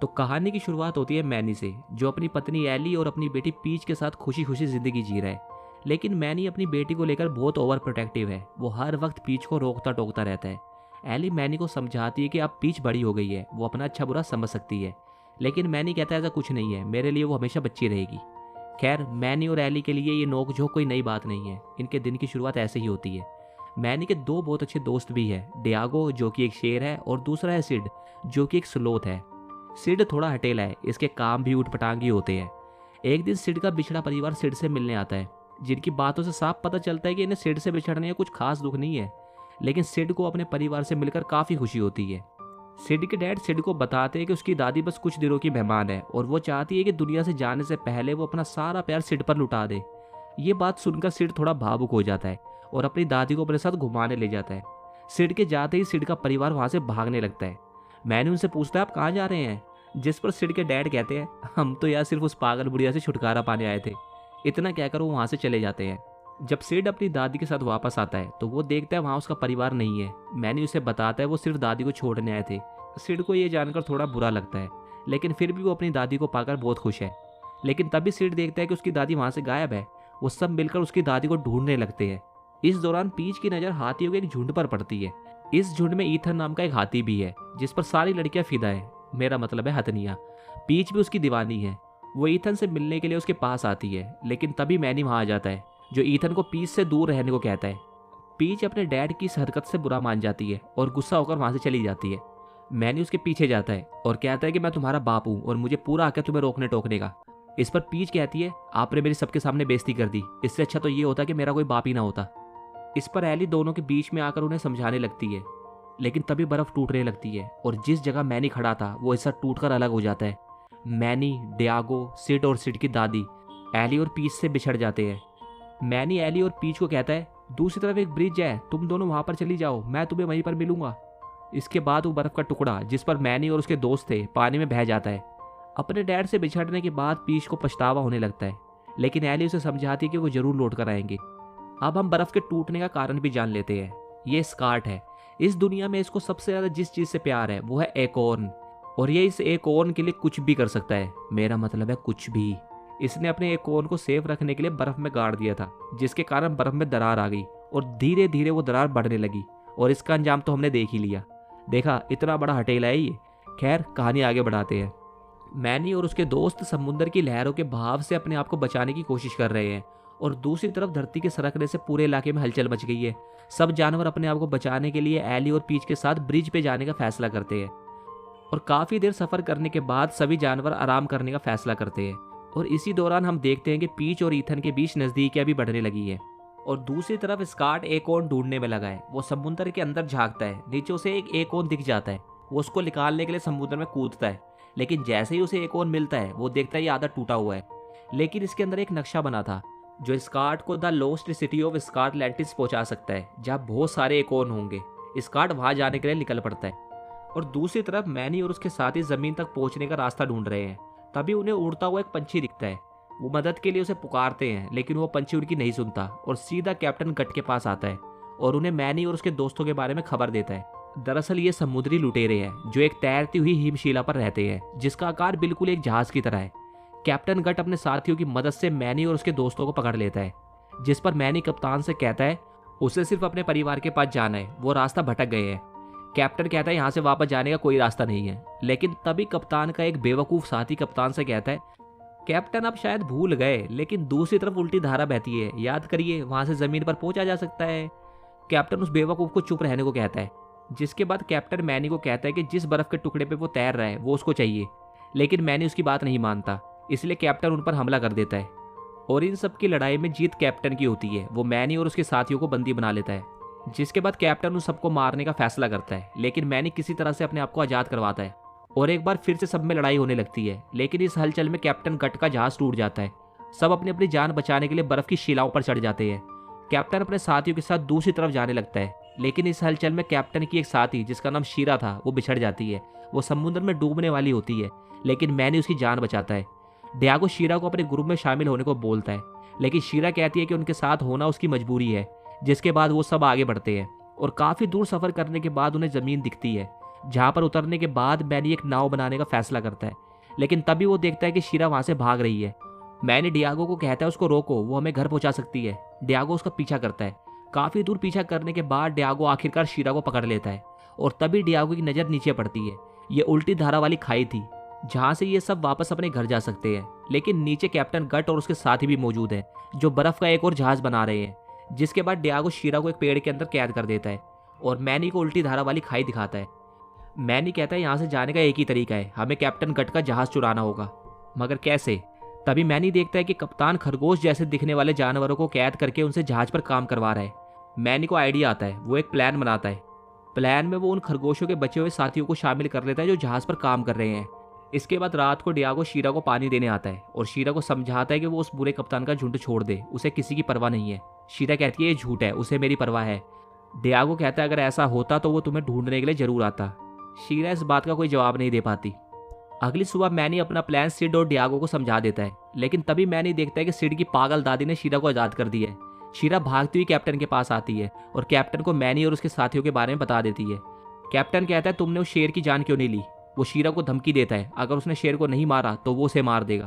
तो कहानी की शुरुआत होती है मैनी से, जो अपनी पत्नी एली और अपनी बेटी पीच के साथ खुशी खुशी जिंदगी जी रहा है। लेकिन मैनी अपनी बेटी को लेकर बहुत ओवर प्रोटेक्टिव है। वो हर वक्त पीच को रोकता टोकता रहता है। एली मैनी को समझाती है कि अब पीच बड़ी हो गई है, वो अपना अच्छा बुरा समझ सकती है। लेकिन मैनी कहता है ऐसा कुछ नहीं है, मेरे लिए वो हमेशा बच्ची रहेगी। खैर, मैनी और एली के लिए ये नोकझोंक कोई नई बात नहीं है। इनके दिन की शुरुआत ऐसे ही होती है। मैनी के दो बहुत अच्छे दोस्त भी हैं, डियागो जो कि एक शेर है और दूसरा है सिड जो कि एक स्लोथ है। सिड थोड़ा हटेला है, इसके काम भी ऊटपटांगी होते हैं। एक दिन सिड का बिछड़ा परिवार सिड से मिलने आता है, जिनकी बातों से साफ पता चलता है कि इन्हें सिड से बिछड़ने का कुछ खास दुख नहीं है। लेकिन सिड को अपने परिवार से मिलकर काफ़ी खुशी होती है। सिड के डैड सिड को बताते हैं कि उसकी दादी बस कुछ दिनों की मेहमान है और वो चाहती है कि दुनिया से जाने से पहले वो अपना सारा प्यार सिड पर लुटा दे। ये बात सुनकर सिड थोड़ा भावुक हो जाता है और अपनी दादी को अपने साथ घुमाने ले जाता है। सिड के जाते ही सिड का परिवार वहां से भागने लगता है। मैंने उनसे पूछता है आप कहाँ जा रहे हैं, जिस पर सिड के डैड कहते हैं हम तो यार सिर्फ उस पागल बुढ़िया से छुटकारा पाने आए थे। इतना कहकर वो वहां से चले जाते हैं। जब सिड अपनी दादी के साथ वापस आता है तो वो देखता है वहां उसका परिवार नहीं है। मैंने उसे बताता है वो सिर्फ दादी को छोड़ने आए थे। सिड को ये जानकर थोड़ा बुरा लगता है, लेकिन फिर भी वो अपनी दादी को पाकर बहुत खुश है। लेकिन तभी सिड देखता है कि उसकी दादी वहां से गायब है। वो सब मिलकर उसकी दादी को ढूंढने लगते हैं। इस दौरान पीच की नज़र हाथियों के एक झुंड पर पड़ती है। इस झुंड में ईथन नाम का एक हाथी भी है, जिस पर सारी लड़कियां फिदा है, मेरा मतलब है हथनियां। पीच भी उसकी दीवानी है। वो ईथन से मिलने के लिए उसके पास आती है, लेकिन तभी मैनी वहां आ जाता है, जो ईथन को पीच से दूर रहने को कहता है। पीच अपने डैड की इस हरकत से बुरा मान जाती है और गुस्सा होकर वहां से चली जाती है। मैनी उसके पीछे जाता है और कहता है कि मैं तुम्हारा बाप हूँ और मुझे पूरा हक है तुम्हें रोकने टोकने का। इस पर पीच कहती है आपने मेरी सबके सामने बेइज्जती कर दी, इससे अच्छा तो ये होता कि मेरा कोई बाप ही ना होता। इस पर एली दोनों के बीच में आकर उन्हें समझाने लगती है, लेकिन तभी बर्फ टूटने लगती है और जिस जगह मैनी खड़ा था वो हिस्सा टूटकर अलग हो जाता है। मैनी, डियागो, सिड और सिड की दादी एली और पीच से बिछड़ जाते हैं। मैनी एली और पीच को कहता है दूसरी तरफ एक ब्रिज है, तुम दोनों वहां पर चली जाओ, मैं तुम्हें वहीं पर मिलूंगा। इसके बाद वो बर्फ का टुकड़ा जिस पर मैनी और उसके दोस्त थे पानी में बह जाता है। अपने डैड से बिछड़ने के बाद पीच को पछतावा होने लगता है, लेकिन एली उसे समझाती है कि वो जरूर लौट कर आएंगे। अब हम बर्फ के टूटने का कारण भी जान लेते हैं। ये स्कार्ट है। इस दुनिया में इसको सबसे ज्यादा जिस चीज से प्यार है वो है एकॉर्न, और ये इस एकॉर्न के लिए कुछ भी कर सकता है, मेरा मतलब है कुछ भी। इसने अपने एकॉर्न को सेफ रखने के लिए बर्फ में गाड़ दिया था, जिसके कारण बर्फ में दरार आ गई और धीरे धीरे वो दरार बढ़ने लगी और इसका अंजाम तो हमने देख ही लिया। देखा, इतना बड़ा हटेला है ये। खैर, कहानी आगे बढ़ाते हैं। मैनी और उसके दोस्त समुद्र की लहरों के बहाव से अपने आप को बचाने की कोशिश कर रहे हैं और दूसरी तरफ धरती के सरकने से पूरे इलाके में हलचल मच गई है। सब जानवर अपने आप को बचाने के लिए एली और पीच के साथ ब्रिज पे जाने का फैसला करते हैं और काफी देर सफर करने के बाद सभी जानवर आराम करने का फैसला करते हैं। और इसी दौरान हम देखते हैं कि पीच और ईथन के बीच नजदीकियां भी बढ़ने लगी है और दूसरी तरफ स्कार्ट एकॉर्न ढूंढने में लगा है। वो समुद्र के अंदर झांकता है, नीचे उसे एक एकॉर्न दिख जाता है। वो उसको निकालने के लिए समुद्र में कूदता है, लेकिन जैसे ही उसे एकॉर्न मिलता है वो देखता है ये आधा टूटा हुआ है, लेकिन इसके अंदर एक नक्शा बना था जो स्कार्ट को द लॉस्ट सिटी ऑफ स्कारलैंटिस पहुंचा सकता है, जहां बहुत सारे एकॉर्न होंगे। स्कार्ट वहां जाने के लिए निकल पड़ता है और दूसरी तरफ मैनी और उसके साथी जमीन तक पहुंचने का रास्ता ढूंढ रहे हैं। तभी उन्हें उड़ता हुआ एक पंछी दिखता है। वो मदद के लिए उसे पुकारते हैं, लेकिन वो पंछी उनकी नहीं सुनता और सीधा कैप्टन गट के पास आता है और उन्हें मैनी और उसके दोस्तों के बारे में खबर देता है। दरअसल ये समुद्री लुटेरे हैं जो एक तैरती हुई हिमशिला पर रहते हैं, जिसका आकार बिल्कुल एक जहाज की तरह है। कैप्टन गट अपने साथियों की मदद से मैनी और उसके दोस्तों को पकड़ लेता है, जिस पर मैनी कप्तान से कहता है उसे सिर्फ अपने परिवार के पास जाना है, वो रास्ता भटक गए हैं। कैप्टन कहता है यहाँ से वापस जाने का कोई रास्ता नहीं है, लेकिन तभी कप्तान का एक बेवकूफ साथी कप्तान से कहता है कैप्टन आप शायद भूल गए, लेकिन दूसरी तरफ उल्टी धारा बहती है, याद करिए, वहां से जमीन पर पहुंचा जा सकता है। कैप्टन उस बेवकूफ को चुप रहने को कहता है, जिसके बाद कैप्टन मैनी को कहता है कि जिस बर्फ के टुकड़े पे वो तैर रहा है वो उसको चाहिए, लेकिन मैनी उसकी बात नहीं मानता, इसलिए कैप्टन उन पर हमला कर देता है और इन सब की लड़ाई में जीत कैप्टन की होती है। वो मैनी और उसके साथियों को बंदी बना लेता है, जिसके बाद कैप्टन उन सबको मारने का फैसला करता है, लेकिन मैनी किसी तरह से अपने आप को आजाद करवाता है और एक बार फिर से सब में लड़ाई होने लगती है। लेकिन इस हलचल में कैप्टन गट का जहाज टूट जाता है। सब अपनी अपनी जान बचाने के लिए बर्फ की शिलाओं पर चढ़ जाते हैं। कैप्टन अपने साथियों के साथ दूसरी तरफ जाने लगता है, लेकिन इस हलचल में कैप्टन की एक साथी जिसका नाम शीरा था वो बिछड़ जाती है। वो समुद्र में डूबने वाली होती है, लेकिन मैनी उसकी जान बचाता है। डियागो शीरा को अपने ग्रुप में शामिल होने को बोलता है, लेकिन शीरा कहती है कि उनके साथ होना उसकी मजबूरी है। जिसके बाद वो सब आगे बढ़ते हैं और काफी दूर सफर करने के बाद उन्हें जमीन दिखती है जहाँ पर उतरने के बाद मैनी एक नाव बनाने का फैसला करता है, लेकिन तभी वो देखता है कि शीरा वहाँ से भाग रही है। मैनी डियागो को कहता है उसको रोको, वो हमें घर पहुँचा सकती है। डियागो उसका पीछा करता है। काफ़ी दूर पीछा करने के बाद डियागो आखिरकार शीरा को पकड़ लेता है और तभी डियागो की नज़र नीचे पड़ती है। ये उल्टी धारा वाली खाई थी जहाँ से ये सब वापस अपने घर जा सकते हैं, लेकिन नीचे कैप्टन गट और उसके साथी भी मौजूद हैं जो बर्फ का एक और जहाज बना रहे हैं। जिसके बाद डियागो शीरा को एक पेड़ के अंदर कैद कर देता है और मैनी को उल्टी धारा वाली खाई दिखाता है। मैनी कहता है यहाँ से जाने का एक ही तरीका है, हमें कैप्टन गट का जहाज चुराना होगा, मगर कैसे? तभी मैनी देखता है कि कप्तान खरगोश जैसे दिखने वाले जानवरों को कैद करके उनसे जहाज पर काम करवा रहा है। मैनी को आइडिया आता है, वो एक प्लान बनाता है। प्लान में वो उन खरगोशों के बचे हुए साथियों को शामिल कर लेता है जो जहाज पर काम कर रहे हैं। इसके बाद रात को डियागो शीरा को पानी देने आता है और शीरा को समझाता है कि वो उस बुरे कप्तान का झुंड छोड़ दे, उसे किसी की परवाह नहीं है। शीरा कहती है ये झूठ है, उसे मेरी परवाह है। डियागो कहता है अगर ऐसा होता तो वो तुम्हें ढूंढने के लिए जरूर आता। शीरा इस बात का कोई जवाब नहीं दे पाती। अगली सुबह मैनी अपना प्लान सिड और डियागो को समझा देता है, लेकिन तभी मैनी देखता है कि सिड की पागल दादी ने शीरा को आज़ाद कर दिया है। शीरा भागती हुई कैप्टन के पास आती है और कैप्टन को मैनी और उसके साथियों के बारे में बता देती है। कैप्टन कहता है तुमने उस शेर की जान क्यों नहीं ली? वो शीरा को धमकी देता है अगर उसने शेर को नहीं मारा तो वो उसे मार देगा।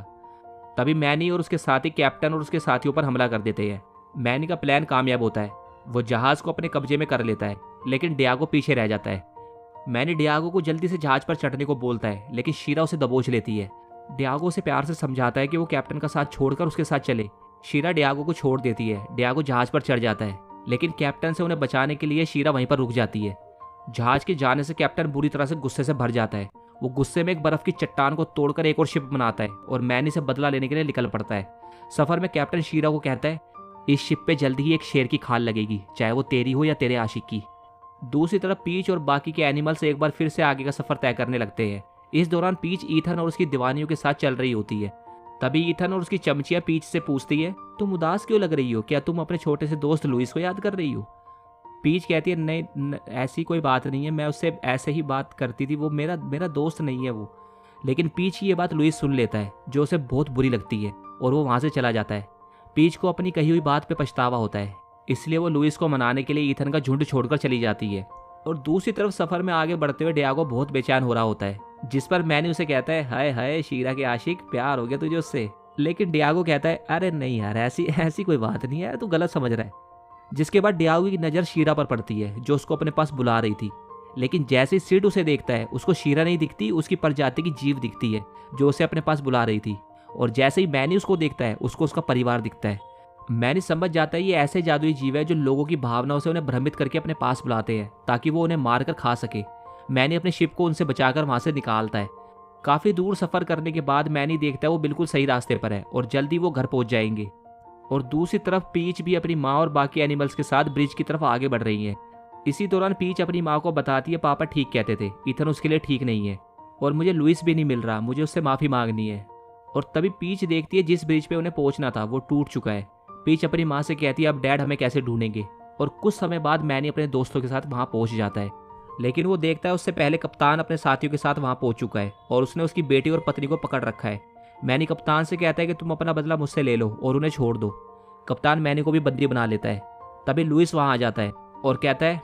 तभी मैनी और उसके साथी कैप्टन और उसके साथियों पर हमला कर देते हैं। मैनी का प्लान कामयाब होता है, वो जहाज को अपने कब्जे में कर लेता है, लेकिन डियागो पीछे रह जाता है। मैनी डियागो को जल्दी से जहाज पर चढ़ने को बोलता है, लेकिन शीरा उसे दबोच लेती है। डियागो उसे प्यार से समझाता है कि वो कैप्टन का साथ छोड़कर उसके साथ चले। शीरा डियागो को छोड़ देती है। डियागो जहाज पर चढ़ जाता है, लेकिन कैप्टन से उन्हें बचाने के लिए शीरा वहीं पर रुक जाती है। जहाज के जाने से कैप्टन बुरी तरह से गुस्से से भर जाता है। वो गुस्से में एक बर्फ की चट्टान को तोड़कर एक और शिप बनाता है और मैनी से बदला लेने के लिए निकल पड़ता है। सफर में कैप्टन शीरा को कहता है इस शिप पे जल्दी ही एक शेर की खाल लगेगी, चाहे वो तेरी हो या तेरे आशिक की। दूसरी तरफ पीच और बाकी के एनिमल्स एक बार फिर से आगे का सफर तय करने लगते हैं। इस दौरान पीच ईथन और उसकी दीवानियों के साथ चल रही होती है। तभी ईथन और उसकी चमचिया पीच से पूछती है तुम उदास क्यों लग रही हो? क्या तुम अपने छोटे से दोस्त लुइस को याद कर रही हो? पीच कहती है नहीं ऐसी कोई बात नहीं है, मैं उससे ऐसे ही बात करती थी, वो मेरा दोस्त नहीं है वो। लेकिन पीच की ये बात लुइस सुन लेता है जो उसे बहुत बुरी लगती है और वो वहाँ से चला जाता है। पीच को अपनी कही हुई बात पे पछतावा होता है, इसलिए वो लुइस को मनाने के लिए ईथन का झुंड छोड़कर चली जाती है। और दूसरी तरफ सफर में आगे बढ़ते हुए डियागो बहुत बेचैन हो रहा होता है, जिस पर मैनी उसे कहता है हाय हाय शीरा के आशिक, प्यार हो गया तुझे उससे। लेकिन डियागो कहता है अरे नहीं यार, ऐसी कोई बात नहीं है, तू गलत समझ रहा है। जिसके बाद डियागो की नज़र शीरा पर पड़ती है जो उसको अपने पास बुला रही थी, लेकिन जैसे ही सिड उसे देखता है उसको शीरा नहीं दिखती, उसकी प्रजाति की जीव दिखती है जो उसे अपने पास बुला रही थी। और जैसे ही मैनी उसको देखता है उसको उसका परिवार दिखता है। मैनी समझ जाता है ये ऐसे जादुई जीव है जो लोगों की भावनाओं से उन्हें भ्रमित करके अपने पास बुलाते हैं ताकि वो उन्हें मारकर खा सके। मैनी अपने शिप को उनसे बचाकर वहाँ से निकालता है। काफ़ी दूर सफ़र करने के बाद मैनी देखता है वो बिल्कुल सही रास्ते पर है और जल्दी वो घर पहुँच जाएंगे। और दूसरी तरफ पीच भी अपनी माँ और बाकी एनिमल्स के साथ ब्रिज की तरफ आगे बढ़ रही है। इसी दौरान पीच अपनी माँ को बताती है पापा ठीक कहते थे, ईथन उसके लिए ठीक नहीं है और मुझे लुइस भी नहीं मिल रहा, मुझे उससे माफ़ी मांगनी है। और तभी पीच देखती है जिस ब्रिज पे उन्हें पहुंचना था वो टूट चुका है। पीच अपनी माँ से कहती है अब डैड हमें कैसे ढूंढेंगे। और कुछ समय बाद मैनी अपने दोस्तों के साथ वहाँ पहुँच जाता है, लेकिन वो देखता है उससे पहले कप्तान अपने साथियों के साथ वहाँ पहुँच चुका है और उसने उसकी बेटी और पत्नी को पकड़ रखा है। मैनी कप्तान से कहता है कि तुम अपना बदला मुझसे ले लो और उन्हें छोड़ दो। कप्तान मैनी को भी बंदी बना लेता है। तभी लुइस वहाँ आ जाता है और कहता है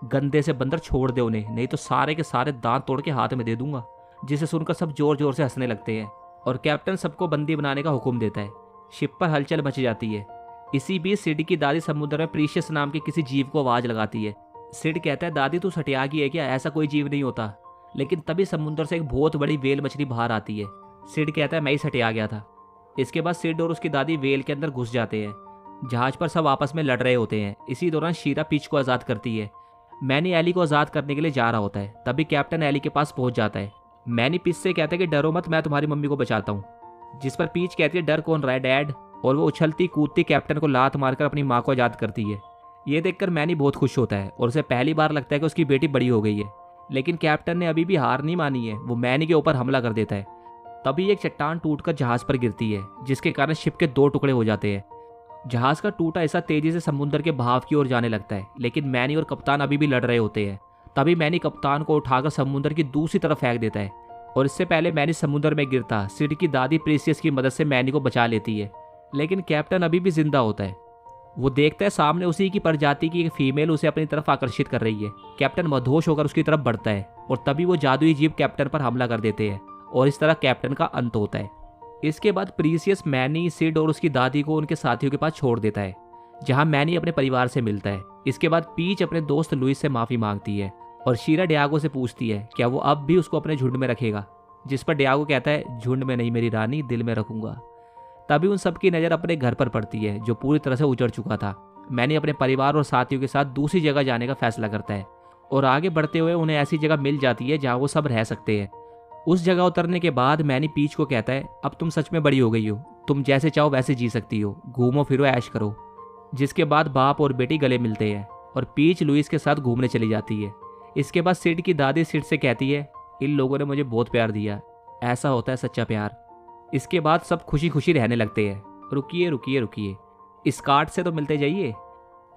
गंदे से बंदर छोड़ दे उन्हें, नहीं तो सारे के सारे दांत तोड़ के हाथ में दे दूंगा। जिसे सुनकर सब जोर जोर से हंसने लगते हैं और कैप्टन सबको बंदी बनाने का हुक्म देता है। शिप पर हलचल मच जाती है। इसी बीच सिड की दादी समुद्र में प्रीशियस नाम के किसी जीव को आवाज़ लगाती है। सिड कहता है दादी तू सटियागी है क्या, ऐसा कोई जीव नहीं होता। लेकिन तभी समुद्र से एक बहुत बड़ी वेल मछली बाहर आती है। सिड कहता है मैं ही सटिया गया था। इसके बाद सिड और उसकी दादी वेल के अंदर घुस जाते हैं। जहाज पर सब आपस में लड़ रहे होते हैं। इसी दौरान शीरा पीच को आज़ाद करती है। मैनी एली को आज़ाद करने के लिए जा रहा होता है। तभी कैप्टन एली के पास पहुंच जाता है। मैनी पीच से कहता है कि डरो मत, मैं तुम्हारी मम्मी को बचाता हूँ। जिस पर पीच कहती है डर कौन रहा है डैड, और वो उछलती कूदती कैप्टन को लात मारकर अपनी माँ को आज़ाद करती है। ये देखकर मैनी बहुत खुश होता है और उसे पहली बार लगता है कि उसकी बेटी बड़ी हो गई है। लेकिन कैप्टन ने अभी भी हार नहीं मानी है, वो मैनी के ऊपर हमला कर देता है। तभी एक चट्टान टूटकर जहाज पर गिरती है, जिसके कारण शिप के 2 टुकड़े हो जाते हैं। जहाज का टूटा हिस्सा तेजी से समुद्र के बहाव की ओर जाने लगता है, लेकिन मैनी और कप्तान अभी भी लड़ रहे होते हैं। तभी मैनी कप्तान को उठाकर समुद्र की दूसरी तरफ फेंक देता है और इससे पहले मैनी समुद्र में गिरता सिड की दादी प्रीसियस की मदद से मैनी को बचा लेती है। लेकिन कैप्टन अभी भी जिंदा होता है। वो देखता है सामने उसी की प्रजाति की एक फीमेल उसे अपनी तरफ आकर्षित कर रही है। कैप्टन मदहोश होकर उसकी तरफ बढ़ता है और तभी वो जादुई जीव कैप्टन पर हमला कर देते हैं और इस तरह कैप्टन का अंत होता है। इसके बाद प्रीसियस मैनी, सिड और उसकी दादी को उनके साथियों के पास छोड़ देता है, जहां मैनी अपने परिवार से मिलता है। इसके बाद पीच अपने दोस्त लुइस से माफी मांगती है और शीरा डियागो से पूछती है क्या वो अब भी उसको अपने झुंड में रखेगा, जिस पर डियागो कहता है झुंड में नहीं मेरी रानी, दिल में रखूंगा। तभी उन सबकी नज़र अपने घर पर पड़ती है जो पूरी तरह से उजड़ चुका था। मैनी अपने परिवार और साथियों के साथ दूसरी जगह जाने का फैसला करता है और आगे बढ़ते हुए उन्हें ऐसी जगह मिल जाती है जहाँ वो सब रह सकते हैं। उस जगह उतरने के बाद मैनी पीच को कहता है अब तुम सच में बड़ी हो गई हो, तुम जैसे चाहो वैसे जी सकती हो, घूमो फिरो ऐश करो। जिसके बाद बाप और बेटी गले मिलते हैं और पीच लुइस के साथ घूमने चली जाती है। इसके बाद सिड की दादी सिड से कहती है इन लोगों ने मुझे बहुत प्यार दिया, ऐसा होता है सच्चा प्यार। इसके बाद सब खुशी खुशी रहने लगते हैं। रुकिए रुकिए रुकिए, स्कार्ट से तो मिलते जाइए।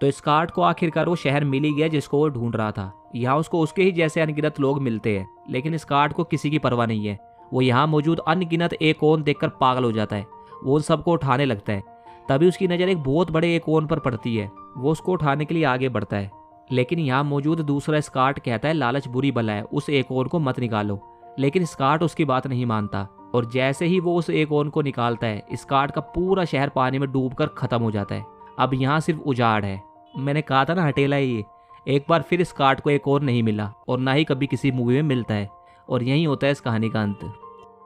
तो स्कार्ट को आखिरकार वो शहर मिल ही गया जिसको वो ढूंढ रहा था। यहाँ उसको उसके ही जैसे अनगिनत लोग मिलते हैं, लेकिन स्कार्ट को किसी की परवाह नहीं है। वो यहाँ मौजूद अनगिनत एकोन देखकर पागल हो जाता है। वो उन सबको उठाने लगता है। तभी उसकी नज़र एक बहुत बड़े एकोन पर पड़ती है। वो उसको उठाने के लिए आगे बढ़ता है, लेकिन यहाँ मौजूद दूसरा स्कार्ट कहता है लालच बुरी बला है, उस एकोन को मत निकालो। लेकिन स्कार्ट उसकी बात नहीं मानता और जैसे ही वो उस एकोन को निकालता है, स्कार्ट का पूरा शहर पानी में डूबकर खत्म हो जाता है। अब यहाँ सिर्फ उजाड़ है। मैंने कहा था ना हटेला है ये। एक बार फिर स्कार्ट को एक और नहीं मिला और ना ही कभी किसी मूवी में मिलता है। और यही होता है इस कहानी का अंत।